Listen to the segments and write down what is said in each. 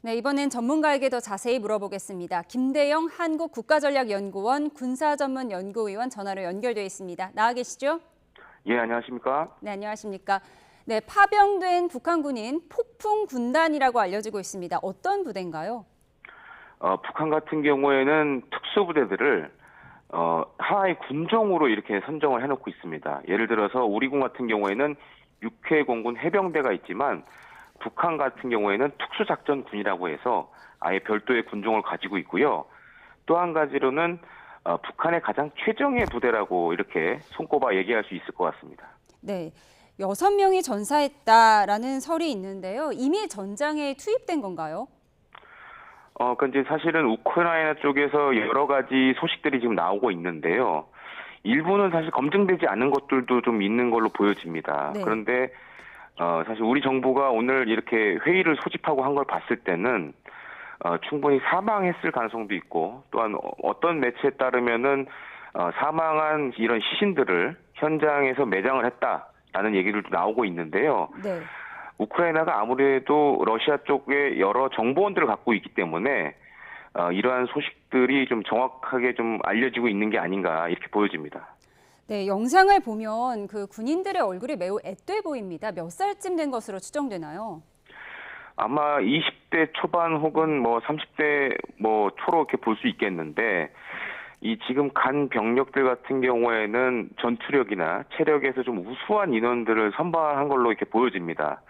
네, 이번엔 전문가에게 더 자세히 물어보겠습니다. 김대영 한국국가전략연구원 군사전문연구위원 전화로 연결돼 있습니다. 나와 계시죠? 예, 안녕하십니까? 네, 안녕하십니까? 네, 파병된 북한군인 폭풍군단이라고 알려지고 있습니다. 어떤 부대인가요? 북한 같은 경우에는 특수부대들을 하나의 군종으로 이렇게 선정을 해놓고 있습니다. 예를 들어서 우리 군 같은 경우에는 육해공군 해병대가 있지만 북한 같은 경우에는 특수작전군이라고 해서 아예 별도의 군종을 가지고 있고요. 또 한 가지로는 북한의 가장 최정예 부대라고 이렇게 손꼽아 얘기할 수 있을 것 같습니다. 네, 6명이 전사했다라는 설이 있는데요. 이미 전장에 투입된 건가요? 이제 사실은 우크라이나 쪽에서 여러 가지 소식들이 지금 나오고 있는데요. 일부는 사실 검증되지 않은 것들도 좀 있는 걸로 보여집니다. 네. 그런데 사실 우리 정부가 오늘 이렇게 회의를 소집하고 한 걸 봤을 때는 충분히 사망했을 가능성도 있고, 또한 어떤 매체에 따르면은 사망한 이런 시신들을 현장에서 매장을 했다라는 얘기들도 나오고 있는데요. 네. 우크라이나가 아무래도 러시아 쪽에 여러 정보원들을 갖고 있기 때문에 이러한 소식들이 좀 정확하게 좀 알려지고 있는 게 아닌가 이렇게 보여집니다. 네, 영상을 보면 그 군인들의 얼굴이 매우 앳돼 보입니다. 몇 살쯤 된 것으로 추정되나요? 아마 20대 초반 혹은 30대 초로 이렇게 볼 수 있겠는데, 이 지금 간 병력들 같은 경우에는 전투력이나 체력에서 좀 우수한 인원들을 선발한 걸로 이렇게 보여집니다.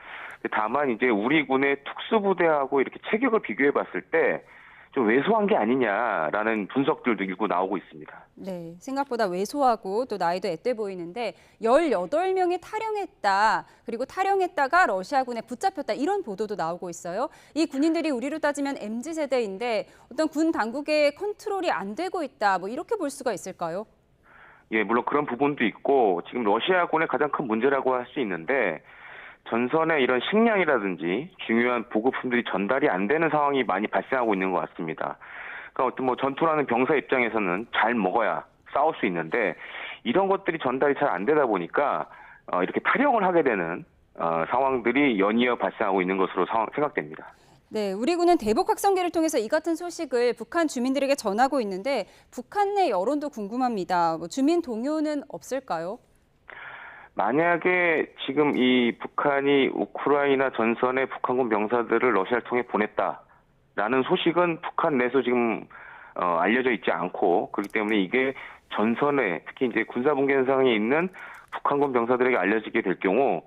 다만 이제 우리 군의 특수부대하고 이렇게 체격을 비교해 봤을 때 좀 왜소한 게 아니냐라는 분석들도 일부 나오고 있습니다. 네, 생각보다 왜소하고 또 나이도 앳돼 보이는데 18명이 탈영했다. 그리고 탈영했다가 러시아군에 붙잡혔다. 이런 보도도 나오고 있어요. 이 군인들이 우리로 따지면 MZ세대인데 어떤 군 당국의 컨트롤이 안 되고 있다. 이렇게 볼 수가 있을까요? 예, 물론 그런 부분도 있고 지금 러시아군의 가장 큰 문제라고 할 수 있는데, 전선에 이런 식량이라든지 중요한 보급품들이 전달이 안 되는 상황이 많이 발생하고 있는 것 같습니다. 그러니까 어떤 전투라는 병사 입장에서는 잘 먹어야 싸울 수 있는데 이런 것들이 전달이 잘 안 되다 보니까 이렇게 탈영을 하게 되는 상황들이 연이어 발생하고 있는 것으로 생각됩니다. 네, 우리 군은 대북 확성기를 통해서 이 같은 소식을 북한 주민들에게 전하고 있는데 북한 내 여론도 궁금합니다. 주민 동요는 없을까요? 만약에 지금 이 북한이 우크라이나 전선에 북한군 병사들을 러시아를 통해 보냈다라는 소식은 북한 내에서 지금 알려져 있지 않고, 그렇기 때문에 이게 전선에 특히 이제 군사분계 현상에 있는 북한군 병사들에게 알려지게 될 경우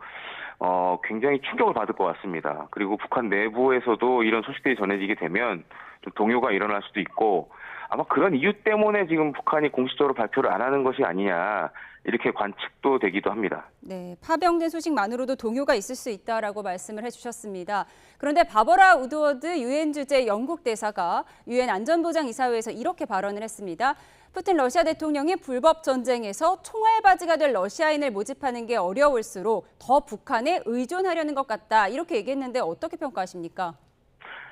굉장히 충격을 받을 것 같습니다. 그리고 북한 내부에서도 이런 소식들이 전해지게 되면 좀 동요가 일어날 수도 있고, 아마 그런 이유 때문에 지금 북한이 공식적으로 발표를 안 하는 것이 아니냐 이렇게 관측도 되기도 합니다. 네, 파병된 소식만으로도 동요가 있을 수 있다라고 말씀을 해주셨습니다. 그런데 바버라 우드워드 유엔 주재 영국 대사가 유엔 안전보장이사회에서 이렇게 발언을 했습니다. 푸틴 러시아 대통령이 불법 전쟁에서 총알바지가 될 러시아인을 모집하는 게 어려울수록 더 북한에 의존하려는 것 같다. 이렇게 얘기했는데 어떻게 평가하십니까?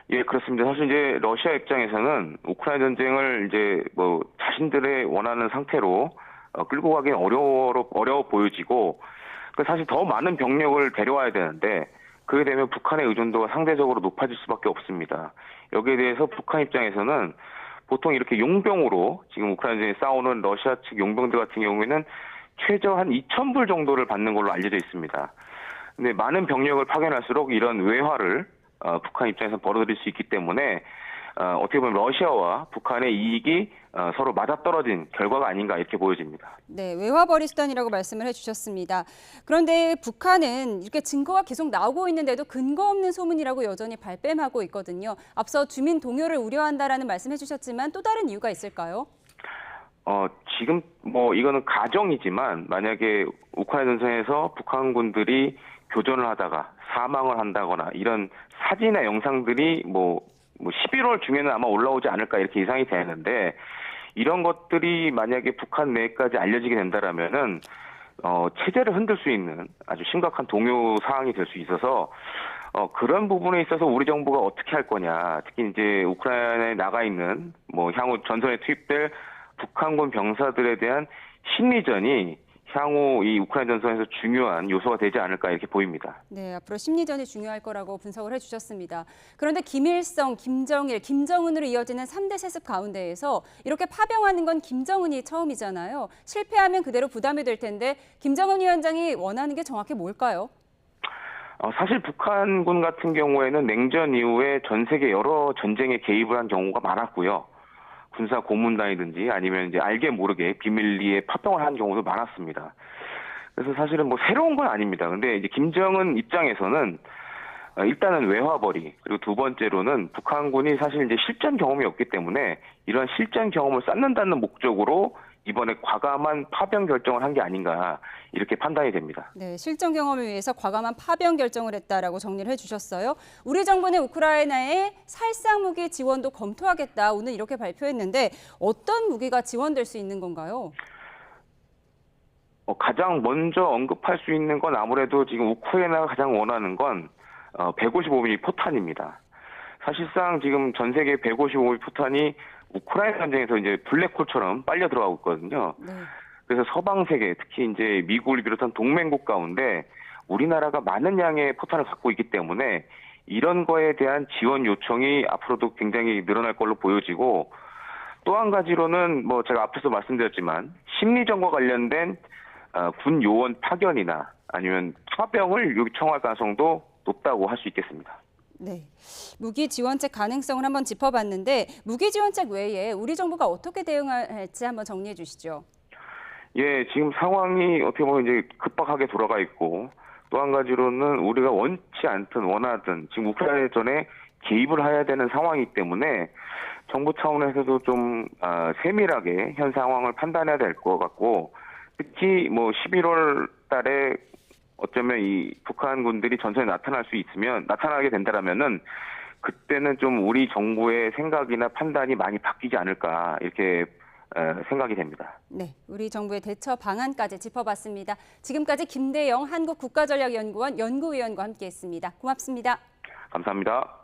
예, 그렇습니다. 사실 이제 러시아 입장에서는 우크라이나 전쟁을 이제 자신들의 원하는 상태로 끌고 가기는 어려워 보여지고, 사실 더 많은 병력을 데려와야 되는데 그게 되면 북한의 의존도가 상대적으로 높아질 수밖에 없습니다. 여기에 대해서 북한 입장에서는 보통 이렇게 용병으로 지금 우크라이나에 싸우는 러시아 측 용병들 같은 경우에는 최저 한 2,000불 정도를 받는 걸로 알려져 있습니다. 근데 많은 병력을 파견할수록 이런 외화를 북한 입장에서 벌어들일 수 있기 때문에 어떻게 보면 러시아와 북한의 이익이 서로 맞아떨어진 결과가 아닌가 이렇게 보여집니다. 네, 외화벌이 수단이라고 말씀을 해주셨습니다. 그런데 북한은 이렇게 증거가 계속 나오고 있는데도 근거 없는 소문이라고 여전히 발뺌하고 있거든요. 앞서 주민 동요를 우려한다라는 말씀해 주셨지만 또 다른 이유가 있을까요? 지금 이거는 가정이지만 만약에 우크라이나 전선에서 북한군들이 교전을 하다가 사망을 한다거나 이런 사진이나 영상들이 11월 중에는 아마 올라오지 않을까 이렇게 예상이 되는데, 이런 것들이 만약에 북한 내까지 알려지게 된다라면은 체제를 흔들 수 있는 아주 심각한 동요 사항이 될 수 있어서 그런 부분에 있어서 우리 정부가 어떻게 할 거냐, 특히 이제 우크라이나에 나가 있는 향후 전선에 투입될 북한군 병사들에 대한 심리전이 향후 이 우크라이나 전선에서 중요한 요소가 되지 않을까 이렇게 보입니다. 네, 앞으로 심리전이 중요할 거라고 분석을 해주셨습니다. 그런데 김일성, 김정일, 김정은으로 이어지는 3대 세습 가운데에서 이렇게 파병하는 건 김정은이 처음이잖아요. 실패하면 그대로 부담이 될 텐데 김정은 위원장이 원하는 게 정확히 뭘까요? 사실 북한군 같은 경우에는 냉전 이후에 전 세계 여러 전쟁에 개입을 한 경우가 많았고요. 군사 고문단이든지 아니면 이제 알게 모르게 비밀리에 파병을 한 경우도 많았습니다. 그래서 사실은 뭐 새로운 건 아닙니다. 근데 이제 김정은 입장에서는 일단은 외화벌이, 그리고 두 번째로는 북한군이 사실 이제 실전 경험이 없기 때문에 이런 실전 경험을 쌓는다는 목적으로 이번에 과감한 파병 결정을 한 게 아닌가 이렇게 판단이 됩니다. 네, 실전 경험을 위해서 과감한 파병 결정을 했다라고 정리를 해주셨어요. 우리 정부는 우크라이나에 살상 무기 지원도 검토하겠다. 오늘 이렇게 발표했는데 어떤 무기가 지원될 수 있는 건가요? 가장 먼저 언급할 수 있는 건 아무래도 지금 우크라이나가 가장 원하는 건 155mm 포탄입니다. 사실상 지금 전 세계 155mm 포탄이 우크라이나 전쟁에서 이제 블랙홀처럼 빨려 들어가고 있거든요. 네. 그래서 서방 세계, 특히 이제 미국을 비롯한 동맹국 가운데 우리나라가 많은 양의 포탄을 갖고 있기 때문에 이런 거에 대한 지원 요청이 앞으로도 굉장히 늘어날 걸로 보여지고, 또 한 가지로는 뭐 제가 앞에서 말씀드렸지만 심리전과 관련된 군 요원 파견이나 아니면 파병을 요청할 가능성도 높다고 할 수 있겠습니다. 네, 무기 지원책 가능성을 한번 짚어봤는데 무기 지원책 외에 우리 정부가 어떻게 대응할지 한번 정리해 주시죠. 예, 지금 상황이 어떻게 보면 이제 급박하게 돌아가 있고, 또 한 가지로는 우리가 원치 않든 원하든 지금 우크라이나 전에 개입을 해야 되는 상황이기 때문에 정부 차원에서도 좀 세밀하게 현 상황을 판단해야 될 것 같고, 특히 뭐 11월 달에 어쩌면 이 북한군들이 전선에 나타나게 된다라면은 그때는 좀 우리 정부의 생각이나 판단이 많이 바뀌지 않을까 이렇게 생각이 됩니다. 네, 우리 정부의 대처 방안까지 짚어봤습니다. 지금까지 김대영 한국국가전략연구원 연구위원과 함께했습니다. 고맙습니다. 감사합니다.